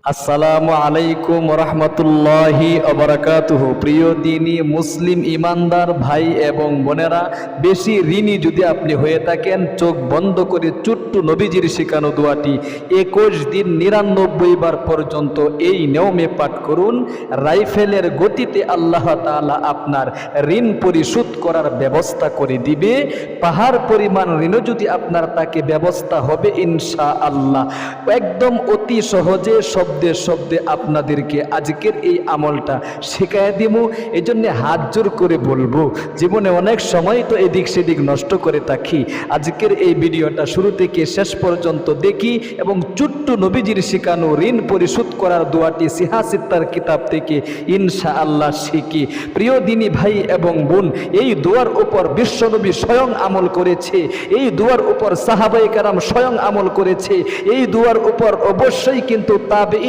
আসসালামু আলাইকুম রহমতুল্লাহি ওয়াবারাকাতুহু। প্রিয় দিনী মুসলিম ইমানদার ভাই এবং বোনেরা, বেশি ঋণী যদি আপনি হয়ে থাকেন, চোখ বন্ধ করে ছোট্ট নবীজির শেখানো দোয়াটি 21 দিন 99 বার পর্যন্ত এই নিয়মে পাঠ করুন। রাইফেলের গতিতে আল্লাহ তাআলা আপনার ঋণ পরিশোধ করার ব্যবস্থা করে দিবে। পাহাড় পরিমাণ ঋণও যদি আপনার তাকে ব্যবস্থা হবে ইনশাআল্লাহ। একদম অতি সহজে শব্দে শব্দে আপনাদেরকে আজকের এই আমলটা শেখায় দিব। এই জন্যে হাত জোর করে বলবো, জীবনে অনেক সময় তো এদিক সেদিক নষ্ট করে থাকি। আজকের এই ভিডিওটা শুরু থেকে শেষ পর্যন্ত দেখি এবং ছোট্ট নবীজির শেখানো ঋণ পরিশোধ করার দোয়াটি সিহাসিত্তার কিতাব থেকে ইনশাআল্লাহ শিখি। প্রিয় দিনী ভাই এবং বোন, এই দোয়ার উপর বিশ্বনবী স্বয়ং আমল করেছে, এই দোয়ার উপর সাহাবায়ে কেরাম স্বয়ং আমল করেছে, এই দোয়ার উপর অবশ্যই কিন্তু তাবেঈন,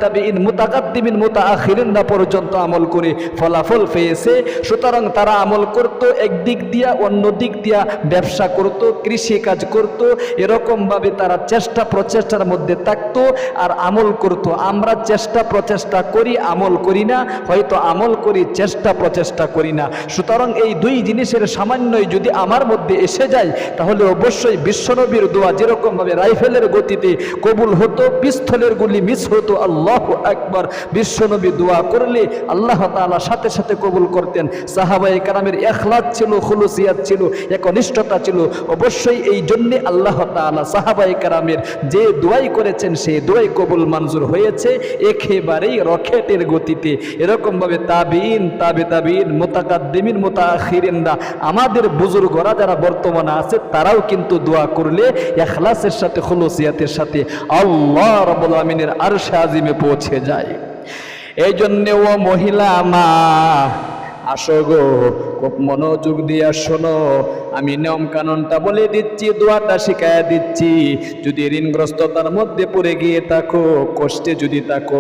তাবেঈন, মুতাকাদ্দিমিন, মুতাআখিরিনরা পর্যন্ত আমল করে ফলাফল পেয়েছে। সুতরাং তারা আমল করত একদিক দিয়া, অন্য দিক দিয়া ব্যবসা করত, কৃষি কাজ করত, এরকমভাবে তারা চেষ্টা প্রচেষ্টার মধ্যে থাকতো আর আমল করত। আমরা চেষ্টা প্রচেষ্টা করি, আমল করি না, হয়তো আমল করি, চেষ্টা প্রচেষ্টা করি না। সুতরাং এই দুই জিনিসের সামান্যই যদি আমার মধ্যে এসে যায়, তাহলে অবশ্যই বিশ্বনবীর দোয়া যেরকমভাবে রাইফেলের গতিতে কবুল হতো, পিস্তলের গুলি মিস হতো, আল্লাহু আকবার, বিশ্বনবী দোয়া করলে আল্লাহ তাআলা সাথে সাথে কবুল করতেন। সাহাবায়ে কেরামের ইখলাস ছিল, খুলুসিয়াত ছিল, একনিষ্ঠতা ছিল। অবশ্যই এই জন্যে আল্লাহ তাআলা সাহাবায়ে কেরামের যে দোয়াই করেছেন সেই দোয়াই কবুল মঞ্জুর হয়েছে একেবারেই রকেটের গতিতে। এরকমভাবে তাবেঈন, তাবেঈন, মুতাকাদ্দিমিন, মুতাআখিরিনরা, আমাদের বুজুর্গরা যারা বর্তমানে আছে, তারাও কিন্তু দোয়া করলে ইখলাসের সাথে, খুলুসিয়াতের সাথে আল্লাহ রাব্বুল আমিনের আরশে আজিমে পৌঁছে যায়। এই জন্য ও মহিলা মা, আসো গো, খুব মনোযোগ দিয়ে শোনো। আমি নিয়ম কানুনটা বলে দিচ্ছি, দোয়াটা শিখাইয়া দিচ্ছি। যদি ঋণগ্রস্ততার মধ্যে পড়ে গিয়ে থাকো, কষ্টে যদি থাকো,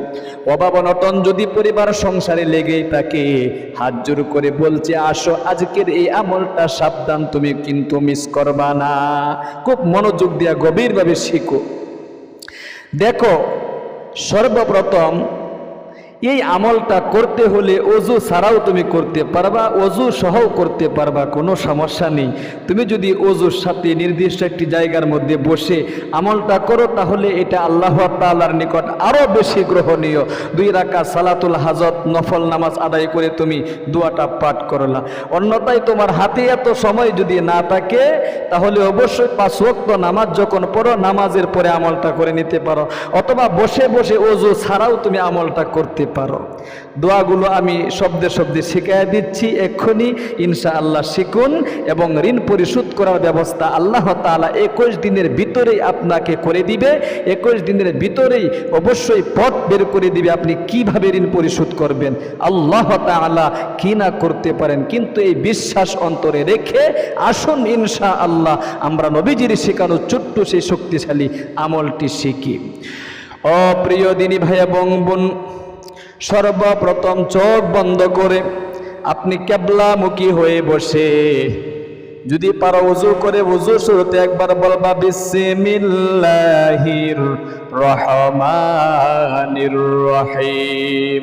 অভাব অনটন যদি পরিবার সংসারে লেগেই থাকে, হাত জোর করে বলছে আসো, আজকের এই আমলটা সাবধান, তুমি কিন্তু মিস করবা না। খুব মনোযোগ দিয়া গভীরভাবে শিখো। দেখো, সর্বপ্রথম এই আমলটা করতে হলে অজু ছাড়াও তুমি করতে পারবা, অজু সহও করতে পারবা, কোনো সমস্যা নেই। তুমি যদি অজুর সাথে নির্দিষ্ট একটি জায়গার মধ্যে বসে আমলটা করো, তাহলে এটা আল্লাহ তাআলার নিকট আরও বেশি গ্রহণীয়। 2 রাকাত সালাতুল হাজত নফল নামাজ আদায় করে তুমি দোয়াটা পাঠ করলা। অন্যথায় তোমার হাতে এত সময় যদি না থাকে, তাহলে অবশ্যই 5 ওয়াক্ত নামাজ যখন পড়ো, নামাজের পরে আমলটা করে নিতে পারো, অথবা বসে বসে অজু ছাড়াও তুমি আমলটা করতে পারো। দোয়াগুলো আমি শব্দে শব্দে শিখিয়ে দিচ্ছি, এক্ষুনি ইনশাআল্লাহ শিখুন এবং ঋণ পরিশোধ করার ব্যবস্থা আল্লাহ তাআলা 21 দিনের ভিতরেই আপনাকে করে দিবে। 21 দিনের ভিতরেই অবশ্যই পথ বের করে দিবে আপনি কিভাবে ঋণ পরিশোধ করবেন। আল্লাহ তাআলা কি না করতে পারেন, কিন্তু এই বিশ্বাস অন্তরে রেখে আসুন ইনশাআল্লাহ আমরা নবীজির শেখানো ছোট্ট সেই শক্তিশালী আমলটি শিখি। ও প্রিয় দিনী ভাই এবং বোন, সর্বপ্রথম চোখ বন্ধ করে আপনি কিবলামুখী হয়ে বসে, যদি পারো ওযু করে ওযু শুরুতে একবার বলবা বিসমিল্লাহির রহমানির রহিম,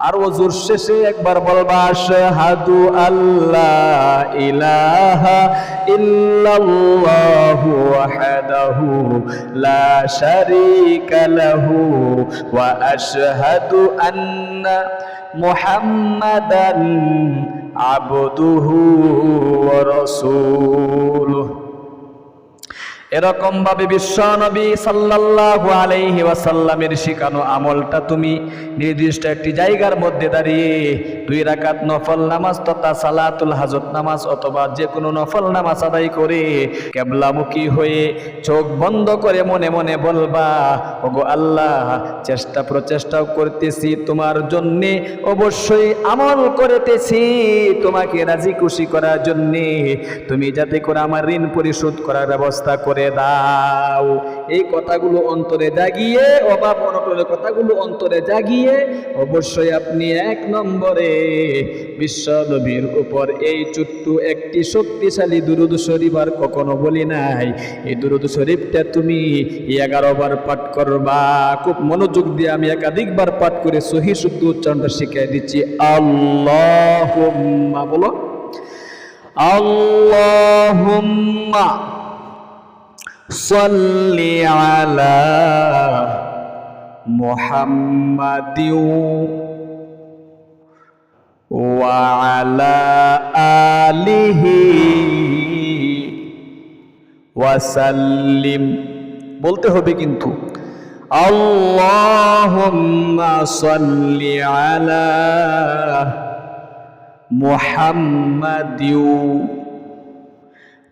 আর ওযুর শেষে একবার বলবা আশহাদু আল্লা ইলাহা ইল্লাল্লাহু ওয়াহদাহু লা শারীকা লাহু ওয়া আশহাদু আন্না মুহাম্মাদান আবদুহু ওয়া রাসূলুহু। এরকম ভাবে বিশ্বনবী সাল্লাল্লাহু আলাইহি ওয়াসাল্লামের শিখানো আমলটা তুমি নির্দিষ্ট একটি জায়গার মধ্যে দাঁড়িয়ে 2 রাকাত নফল নামাজ তথা সালাতুল হাজত নামাজ অথবা যে কোনো নফল নামাজ আদায় করে কিবলামুখী হয়ে চোখ বন্ধ করে মনে মনে বলবা, ওগো আল্লাহ, চেষ্টা প্রচেষ্টাও করতেছি তোমার জন্যে, অবশ্যই আমল করতেছি তোমাকে রাজি খুশি করার জন্যে, তুমি যাতে করে আমার ঋণ পরিশোধ করার ব্যবস্থা করে করে দাও। এই কথাগুলো অন্তরে জাগিয়ে, অভাব অনটনের কথাগুলো অন্তরে জাগিয়ে অবশ্যই আপনি ১ নম্বরে বিশ্বনবীর উপর এই ছোট্ট একটি শক্তিশালী দুরূদ শরীফ, আর কখনো বলি নাই, এই দুরূদ শরীফটা তুমি 11 বার পাঠ করবা। খুব মনোযোগ দিয়ে আমি একাধিকবার পাঠ করে সহিহ শুদ্ধ উচ্চারণটা শিখিয়ে দিচ্ছি। আল্লাহুম্মা, বলো আল্লাহুম্মা সাল্লি আলা মুহাম্মাদিন ওয়া আলা আলিহি ওয়া সাল্লিম। বলতে হবে কিন্তু আল্লাহুম্মা সাল্লি আলা মুহাম্মাদিন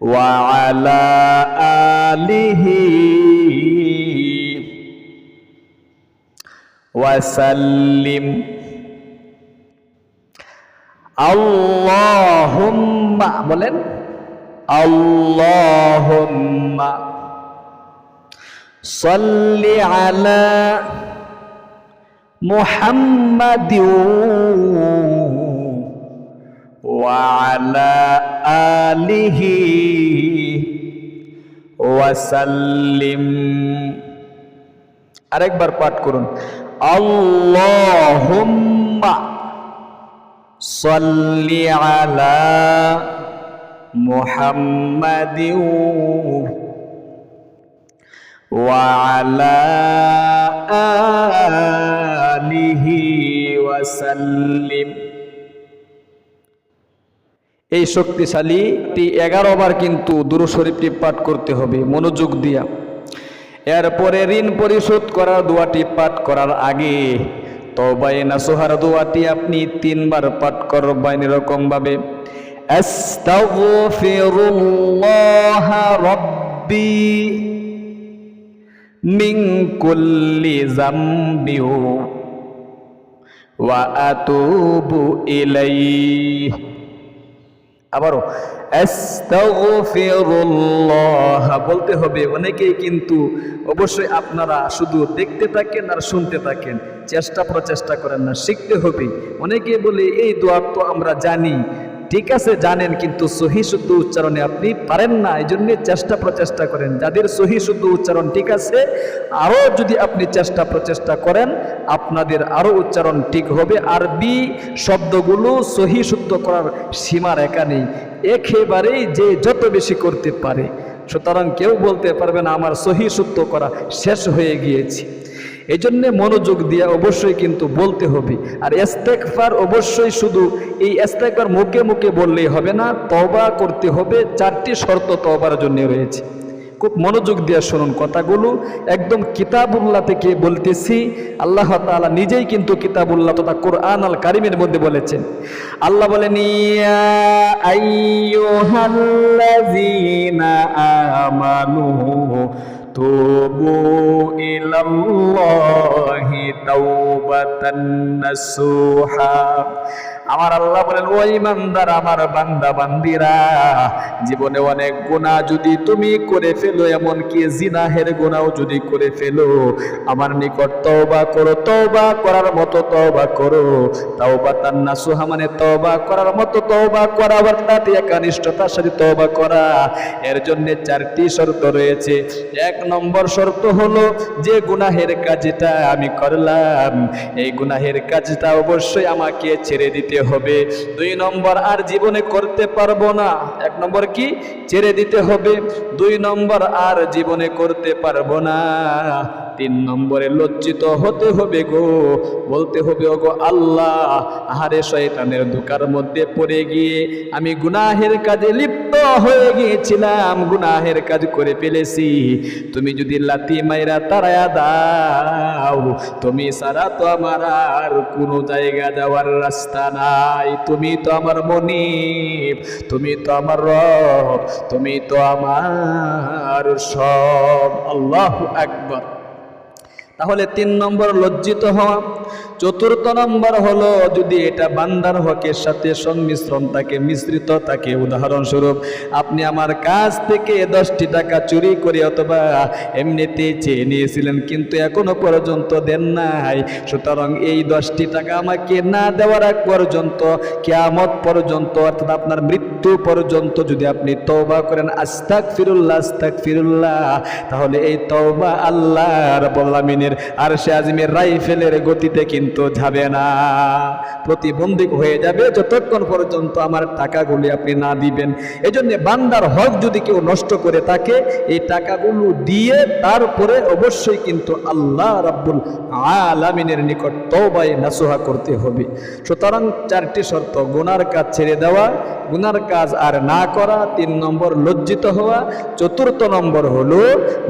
ওয়া আলা আলিহি ওয়া সাল্লিম। আল্লাহুম্মা বলেন, আল্লাহুম্মা সাল্লি আলা মুহাম্মাদিন ওয়া আলা আলিহি ওয়া সাল্লিম। আরেকবার পাঠ করুন, আল্লাহুম্মা সাল্লি আলা মুহাম্মাদিন ওয়া আলা আলিহি ওয়া সাল্লিম। এই শক্তিশালীটি 11 বার কিন্তু দুরূদ শরীফটি পাঠ করতে হবে মনোযোগ দিয়া। এরপরে ঋণ পরিশোধ করার দোয়াটি পাঠ করার আগে তওবায়ে নাসুহার দোয়াটি আপনি 3 বার পাঠ করবেন এরকম ভাবে, আস্তাগফিরুল্লাহ রাব্বি মিন কুল্লি যামবি ওয়া আতুবু ইলাইহি। আবারও আস্তাগফিরুল্লাহ বলতে হবে। অনেকেই কিন্তু অবশ্যই আপনারা শুধু দেখতে থাকেন আর শুনতে থাকেন, চেষ্টা প্রচেষ্টা করেন না, শিখতে হবে। অনেকেই বলে এই দোয়া তো আমরা জানি, ঠিক আছে জানেন, কিন্তু সহিহ শুদ্ধ উচ্চারণে আপনি পারেন না, এই জন্য চেষ্টা প্রচেষ্টা করেন। যাদের সহিহ শুদ্ধ উচ্চারণ ঠিক আছে, আরও যদি আপনি চেষ্টা প্রচেষ্টা করেন আপনাদের আরও উচ্চারণ ঠিক হবে। আরবি শব্দগুলো সহিহ শুদ্ধ করার সীমা রেখা নেই, একেবারেই যে যত বেশি করতে পারে। সুতরাং কেউ বলতে পারবে না আমার সহিহ শুদ্ধ করা শেষ হয়ে গিয়েছে। এই জন্যে মনোযোগ দিয়ে অবশ্যই কিন্তু বলতে হবে। আর ইস্তেগফার অবশ্যই শুধু এই ইস্তেগফার মুখে মুখে বললেই হবে না, তওবা করতে হবে। 4টি শর্ত তওবার জন্য রয়েছে। খুব মনোযোগ দিয়ে শুনুন কথাগুলো, একদম কিতাবুল্লাহ থেকে বলতেছি। আল্লাহ তাআলা নিজেই কিন্তু কিতাবুল্লাহ তথা কোরআন আল কারিমের মধ্যে বলেছেন। আল্লাহ বলেন, ইয়া আইয়ুহাল্লাযীনা আমানু তুবু ইলাল্লাহি তাওবাতান নাসুহা। আমার আল্লাহ বলেন, ও ঈমানদার, আমার বান্দা বান্দিরা, জীবনে অনেক গুনাহ যদি তুমি করে ফেলো, এমনকি জিনাহের গুনাহও যদি করে ফেলো, আমার নিকট তওবা করো। তওবা করার মতো তওবা করো। তাওবাতান নাসুহা মানে তওবা করার মতো তওবা করা, অর্থাৎ একনিষ্ঠতার সাথে তওবা করা। এর জন্য 4টি শর্ত রয়েছে। 1 নম্বর শর্ত হলো যে গুনাহের কাজটা আমি করলাম, এই গুনাহের কাজটা অবশ্যই আমাকে ছেড়ে দিতে হবে। 2 নম্বর, আর জীবনে করতে পারবো না। 1 নম্বর কি? ছেড়ে দিতে হবে। 2 নম্বর, আর জীবনে করতে পারবো না। 3 নম্বরে লজ্জিত হতে হবে গো, বলতে হবে ওগো আল্লাহ, আহারে শয়তানের ধোঁকার মধ্যে পড়ে গিয়ে আমি গুনাহের কাজে লিপ্ত হয়ে গিয়েছিলাম, গুনাহের কাজ করে ফেলেছি। তুমি যদি লাথি মাইরা তাড়ায়া দাও, তুমি ছাড়া তো আমার আর কোনো জায়গা যাওয়ার রাস্তা নাই। তুমি তো আমার মনিব, তুমি তো আমার রব, তুমি তো আমার সব। আল্লাহু আকবার। তাহলে 3 নম্বর লজ্জিত হওয়া। 4র্থ নম্বর হলো যদি এটা বান্দার হকের সাথে সংমিশ্রণ থাকে, মিশ্রিত থাকে। উদাহরণস্বরূপ আপনি আমার কাছ থেকে 10টি টাকা চুরি করে অথবা এমনিতেই চেয়ে নিয়েছিলেন, কিন্তু এখনো পর্যন্ত দেন নাই। সুতরাং এই 10টি টাকা আমাকে না দেওয়ার আগ পর্যন্ত, কিয়ামত পর্যন্ত, অর্থাৎ আপনার মৃত্যু পর্যন্ত যদি আপনি তওবা করেন আস্তাগফিরুল্লাহ আস্তাগফিরুল্লাহ, তাহলে এই তওবা আল্লাহ রাব্বুল আলামিনের আরশে আজিমের রাইফেলের গতিতে কিন্তু যাবে না, প্রতিবন্ধক হয়ে যাবে যতক্ষণ পর্যন্ত আমার টাকাগুলি আপনি না দিবেন। এজন্য বান্দার হক যদি কেউ নষ্ট করে থাকে, এই টাকাগুলো দিয়ে তারপরে অবশ্যই কিন্তু আল্লাহ রাব্বুল আলামিনের নিকট তওবায়ে নাসুহা করতে হবে। সুতরাং 4টি শর্ত: গুনার কাজ ছেড়ে দেওয়া, গুনার কাজ আর না করা, 3 নম্বর লজ্জিত হওয়া, 4র্থ নম্বর হলো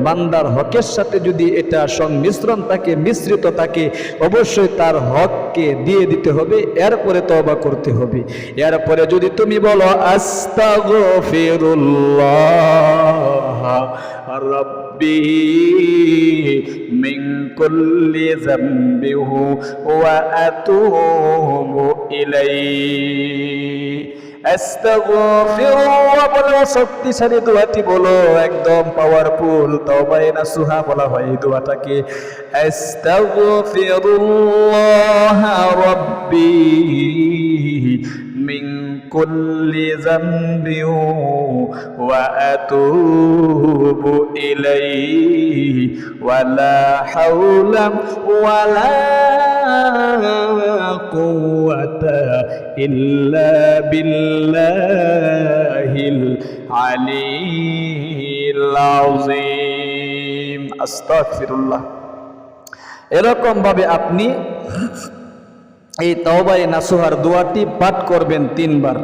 বান্দার হকের সাথে যদি এটা সংমিশ্রণ থাকে, মিশ্রিত থাকে, অবশ্যই তার হককে দিয়ে দিতে হবে, এরপরে তওবা করতে হবে। এরপরে যদি তুমি বলো আস্তাগফিরুল্লাহ রাব্বি মিন কুল্লি যামবিহি ওয়া আতুবু ইলাইহি। আস্তাগফিরুল্লাহ বলো, শক্তিশালী দোয়াটি বলো, একদম পাওয়ারফুল তওবায়ে নাসুহা বলা হয় এই দোয়াটাকে। আস্তাগফিরুল্লাহ রাব্বি মিন কুল্লি যামবিহি ওয়া আতুবু ইলাইহি ওয়া লা হাওলা ওয়া লা কুওয়াতা ইল্লা বিল্লাহিল আলিয়্যিল আযীম। আস্তাগফিরুল্লাহ। এরকম ভাবে আপনি এই তওবায়ে নাসুহার দোয়াটি পাঠ করবেন 3 বার।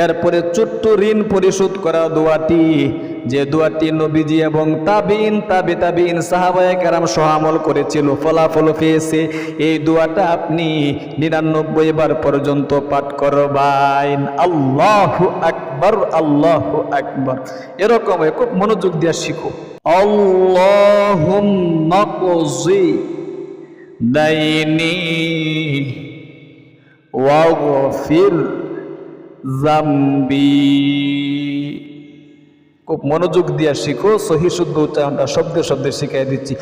এরপরে ছোট্ট ঋণ পরিশোধ করা দোয়াটি, যে দোয়াটি নবীজি এবং তাবিঈন, তাবিঈন সাহাবায়ে কেরাম সহ আমল করেছিল, ফলাফল পেয়েছে, এই দোয়াটা আপনি 99 বার পর্যন্ত পাঠ করবেন। আল্লাহু আকবার, আল্লাহু আকবার। এরকম খুব মনোযোগ দিয়ে শিখো। আল্লাহুম্মা কজি দাইনি ওয়াগফির যামবি। খুব মনোযোগ দিয়ে শিখো, সহি শুদ্ধ উচ্চারণটা শব্দে শব্দে শিখিয়ে দিচ্ছি।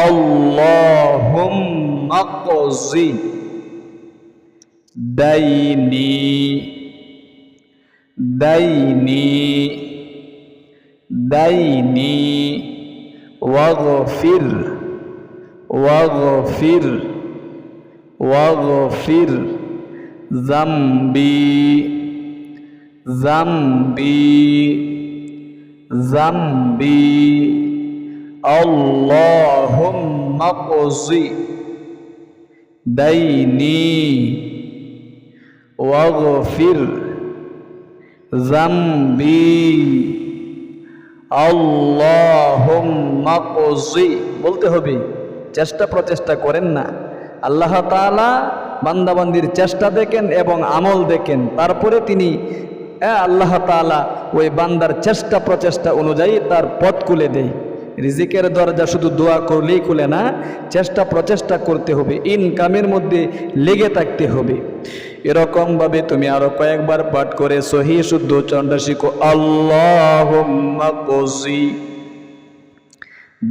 আল্লাহুম্মা কজি দাইনি দাইনি দাইনি ওয়াগফির ওয়াগফির ওয়াগফির যামবি যামবি যামবি। আল্লাহুম্মা কজি দাইনি ওয়াগফির যামবি। আল্লাহুম্মা কজি বলতে হবে, চেষ্টা প্রচেষ্টা করেন না। আল্লাহ তাআলা বান্দাবান্দির চেষ্টা দেখেন এবং আমল দেখেন, তারপরে তিনি আল্লাহ তাআলা ওই বান্দার চেষ্টা প্রচেষ্টা অনুযায়ী তার পথ খুলে দেয়। রিজিকের দরজা শুধু দোয়া করলেই খুলে না, চেষ্টা প্রচেষ্টা করতে হবে, ইনকামের মধ্যে লেগে থাকতে হবে। এরকমভাবে তুমি আরো কয়েকবার পাঠ করে সহি শুদ্ধ উচ্চারণটা শিখো। আল্লাহুম্মা কজি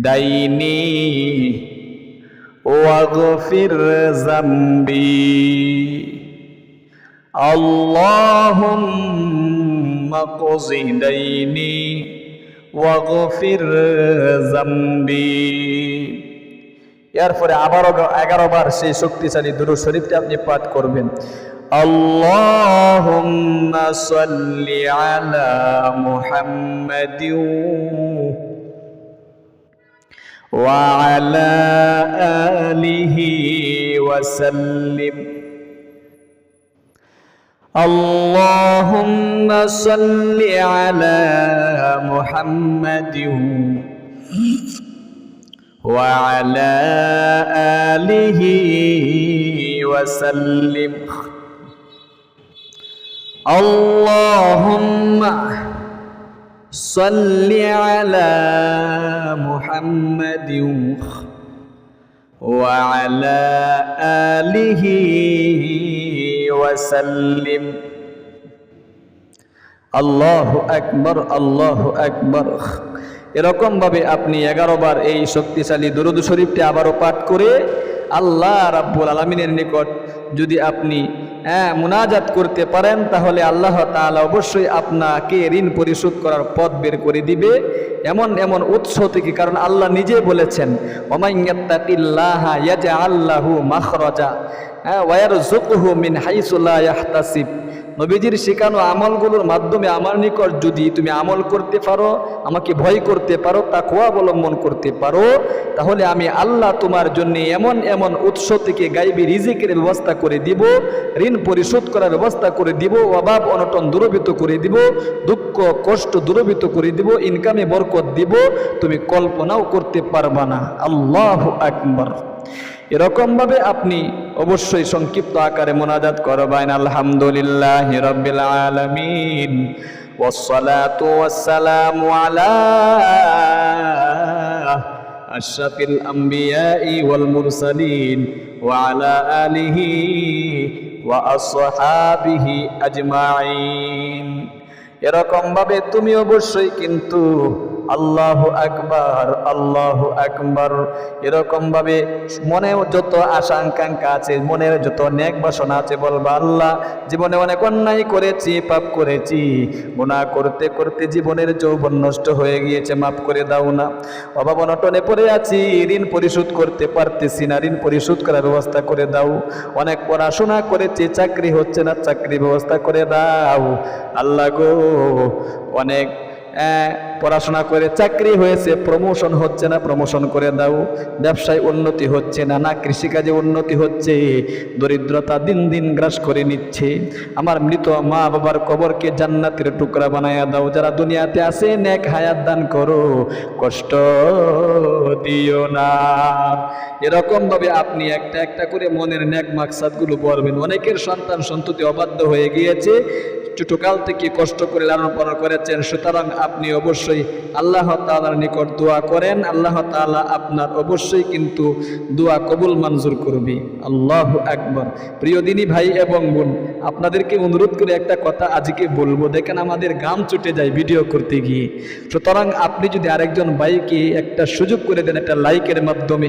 দাইনি ওয়াগফির যামবি। আল্লাহুম্মা কজি দাইনি ওয়াগফির যামবি। এরপরে আবারও 11 বার সেই শক্তিশালী দুরূদ শরীফটি আপনি পাঠ করবেন। আল্লাহুম্মা সাল্লি আলা মুহাম্মাদিন ওয়া আলা আলিহি ওয়া সাল্লিম। আল্লাহুম্মা সাল্লি আলা মুহাম্মাদিন ওয়া আলা আলিহি ওয়া সাল্লিম। আল্লাহুম্মা সাল্লি আলা মুহাম্মাদিন وعلى آله وسلم আল্লাহু আকবার, আল্লাহু আকবার। এরকম ভাবে আপনি 11 বার এই শক্তিশালী দুরূদ শরীফটি আবারও পাঠ করে আল্লাহ রাব্বুল আলামিনের নিকট যদি আপনি মুনাজাত করতে পারেন, তাহলে আল্লাহ তাআলা অবশ্যই আপনাকে ঋণ পরিশোধ করার পথ বের করে দিবে এমন এমন উৎস থেকে। কারণ আল্লাহ নিজে বলেছেন, ওমান ইয়াত্তাকিল্লাহা ইয়াজআল লাহু মাখরাজা ওয়া ইয়ারযুকহু মিন হাইসু লা ইয়াহতাসিব। নবীজির শেখানো আমলগুলোর মাধ্যমে আমার নিকট যদি তুমি আমল করতে পারো, আমাকে ভয় করতে পারো, তাকওয়া অবলম্বন করতে পারো, তাহলে আমি আল্লাহ তোমার জন্য এমন এমন উৎস থেকে গায়বী রিজিকের ব্যবস্থা করে দিব, ঋণ পরিশোধ করার ব্যবস্থা করে দিব, অভাব অনটন দূরীভূত করে দিব, দুঃখ কষ্ট দূরীভূত করে দিব, ইনকামে বরকত দিব, তুমি কল্পনাও করতে পারবা না। আল্লাহু আকবার। এরকম ভাবে আপনি অবশ্যই সংক্ষিপ্ত আকারে মুনাজাত করবেন, আলহামদুলিল্লাহি রাব্বিল আলামিন ওয়াসসালাতু ওয়াসসালামু আলা আশরাফিল আমবিয়াই ওয়াল মুরসালিন ওয়া আলা আলিহি ওয়া আসহাবিহি আজমাইন। এরকম ভাবে তুমি অবশ্যই কিন্তু আল্লাহু আকবার, আল্লাহু আকবার। এরকম ভাবে মনে যত আশা আকাঙ্ক্ষা আছে, মনের যত নেক বাসনা আছে, বলবা আল্লাহ জীবনে অনেক অন্যায় করেছি, পাপ করেছি, গুনাহ করতে করতে জীবনের যৌবন নষ্ট হয়ে গিয়েছে, মাফ করে দাও না। অভাব অনটনে পড়ে আছি, ঋণ পরিশোধ করতে পারতেছি না, ঋণ পরিশোধ করার ব্যবস্থা করে দাও। অনেক পড়াশোনা করেছি, চাকরি হচ্ছে না, চাকরি ব্যবস্থা করে দাও। আল্লাহ গো, অনেক পড়াশোনা করে চাকরি হয়েছে, প্রমোশন হচ্ছে না, প্রমোশন করে দাও। ব্যবসায় উন্নতি হচ্ছে না, না কৃষিকাজে উন্নতি হচ্ছে, দরিদ্রতা দিন দিন গ্রাস করে নিচ্ছে। আমার মৃত মা বাবার কবরকে জান্নাতের টুকরা বানায়া দাও। যারা দুনিয়াতে আছে নেক হায়াত দান করো, কষ্ট দিও না। এরকম ভাবে আপনি একটা একটা করে মনের নেক মাকসাদগুলো বলবেন। অনেকের সন্তান সন্ততি অবাধ্য হয়ে গিয়েছে, ছোটকাল থেকে কষ্ট করে লালন পালন করেছেন, সুতরাং আপনি অবশ্যই আল্লাহ তাআলার নিকট দোয়া করেন, আল্লাহ তাআলা আপনার অবশ্যই কিন্তু দোয়া কবুল মঞ্জুর করবে। আল্লাহু আকবার। প্রিয় দিনী ভাই এবং বোন, আপনাদেরকে অনুরোধ করে একটা কথা আজকে বলবো। দেখেন আমাদের গাম ছুটে যায় ভিডিও করতে গিয়ে, সুতরাং আপনি যদি আরেকজন ভাইকে একটা সুযোগ করে দেন, একটা লাইকের মাধ্যমে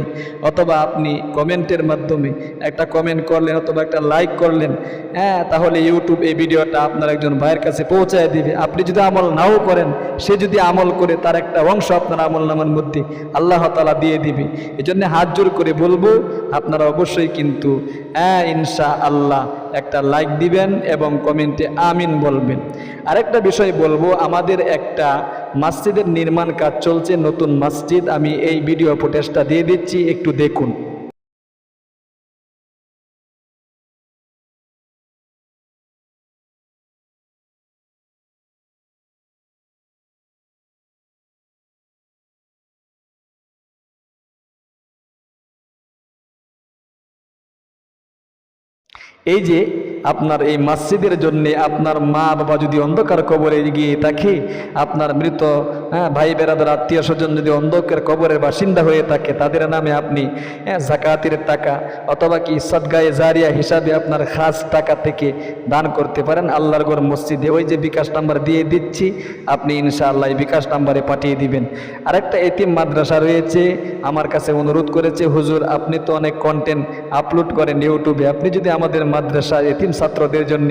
অথবা আপনি কমেন্টের মাধ্যমে একটা কমেন্ট করলেন অথবা একটা লাইক করলেন, তাহলে ইউটিউব এই ভিডিওটা আপনার একজন ভাইয়ের কাছে পৌঁছায় দিবে। আপনি যদি আমল নাও করেন, সে যদি আমল করে, তার একটা অংশ আপনার আমল নামার মধ্যে আল্লাহ তাআলা দিয়ে দিবে। এই জন্য হাত জোর করে বলবো, আপনারা অবশ্যই কিন্তু ইনশাআল্লাহ একটা লাইক দিবেন এবং কমেন্টে আমিন বলবেন। আরেকটা বিষয় বলবো, আমাদের একটা মসজিদের নির্মাণ কাজ চলছে, নতুন মসজিদ। আমি এই ভিডিও ফুটেজটা দিয়ে দিচ্ছি, একটু দেখুন। এই যে আপনার এই মসজিদের জন্য আপনার মা বাবা যদি অন্ধকার কবরে গিয়ে থাকে, আপনার মৃত ভাই বেরাদার আত্মীয় স্বজন যদি অন্ধকার কবরের বাসিন্দা হয়ে থাকে, তাদের নামে আপনি যাকাতের টাকা অথবা কি সদগায়ে জারিয়া হিসাবে আপনার খাস টাকা থেকে দান করতে পারেন আল্লাহর ঘর মসজিদে। ওই যে বিকাশ নাম্বার দিয়ে দিচ্ছি, আপনি ইনশাআল্লাহ এই বিকাশ নাম্বারে পাঠিয়ে দিবেন। আরেকটা এতিম মাদ্রাসা রয়েছে, আমার কাছে অনুরোধ করেছে, হুজুর আপনি তো অনেক কন্টেন্ট আপলোড করেন ইউটিউবে, আপনি যদি আমাদের মাদ্রাসা এতিম ছাত্রদের জন্য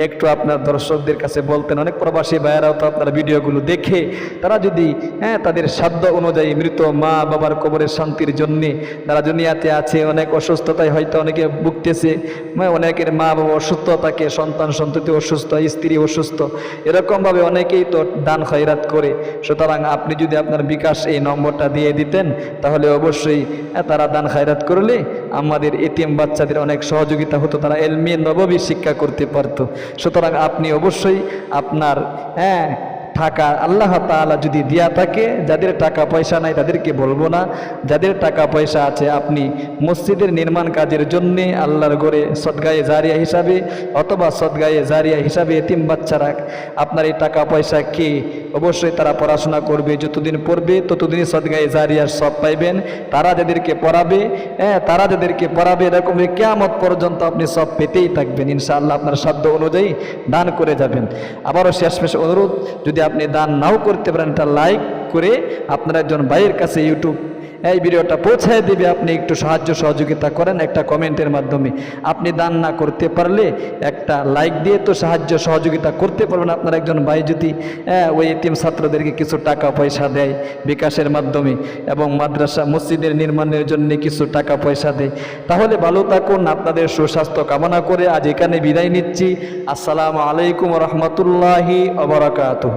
একটু আপনার দর্শকদের কাছে বলতেন। অনেক প্রবাসী ভাইয়েরাও তো আপনার ভিডিওগুলো দেখে তারা যদি তাদের সাধ্য অনুযায়ী মৃত মা বাবার কবরের শান্তির জন্যে, যারা দুনিয়াতে আছে অনেক অসুস্থতায় হয়তো অনেকে ভুগতেছে, অনেকের মা বাবা অসুস্থ থাকে, সন্তান সন্ততি অসুস্থ, স্ত্রী অসুস্থ, এরকমভাবে অনেকেই তো দান খয়রাত করে। সুতরাং আপনি যদি আপনার বিকাশ এই নম্বরটা দিয়ে দিতেন, তাহলে অবশ্যই তারা দান খয়রাত করলে আমাদের এতিম বাচ্চাদের অনেক সহযোগিতা হতো, তারা এলমে নববী শিক্ষা করতে পারত। সুতরাং আপনি অবশ্যই আপনার টাকা আল্লাহ তাআলা যদি দিয়া থাকে, যাদের টাকা পয়সা নাই তাদেরকে বলবো না, যাদের টাকা পয়সা আছে আপনি মসজিদের নির্মাণ কাজের জন্যে আল্লাহর ঘরে সদগায়ে জারিয়া হিসাবে অথবা সদগায়ে জারিয়া হিসাবে এতিম বাচ্চারা আপনার এই টাকা পয়সা কে অবশ্যই তারা পড়াশোনা করবে, যতদিন পড়বে ততদিনই সদগায়ে জারিয়ার সব পাইবেন। তারা যাদেরকে পড়াবে তারা যাদেরকে পড়াবে এরকম কিয়ামত পর্যন্ত আপনি সব পেতেই থাকবেন ইনশাআল্লাহ। আপনার সাধ্য অনুযায়ী দান করে যাবেন। আবারও শেষমেশ অনুরোধ, যদি আপনি দান নাও করতে পারেন এটা লাইক করে আপনার একজন ভাইয়ের কাছে ইউটিউব এই ভিডিওটা পৌঁছায় দিবে, আপনি একটু সাহায্য সহযোগিতা করেন একটা কমেন্টের মাধ্যমে। আপনি দান না করতে পারলে একটা লাইক দিয়ে তো সাহায্য সহযোগিতা করতে পারবেন। আপনার একজন ভাই যদি ওই এতিম ছাত্রদেরকে কিছু টাকা পয়সা দেয় বিকাশের মাধ্যমে এবং মাদ্রাসা মসজিদের নির্মাণের জন্য কিছু টাকা পয়সা দেয়, তাহলে ভালো থাকুন। আপনাদের সুস্বাস্থ্য কামনা করে আজ এখানে বিদায় নিচ্ছি। আসসালামু আলাইকুম ওয়া রাহমাতুল্লাহি ওয়া বারাকাতুহু।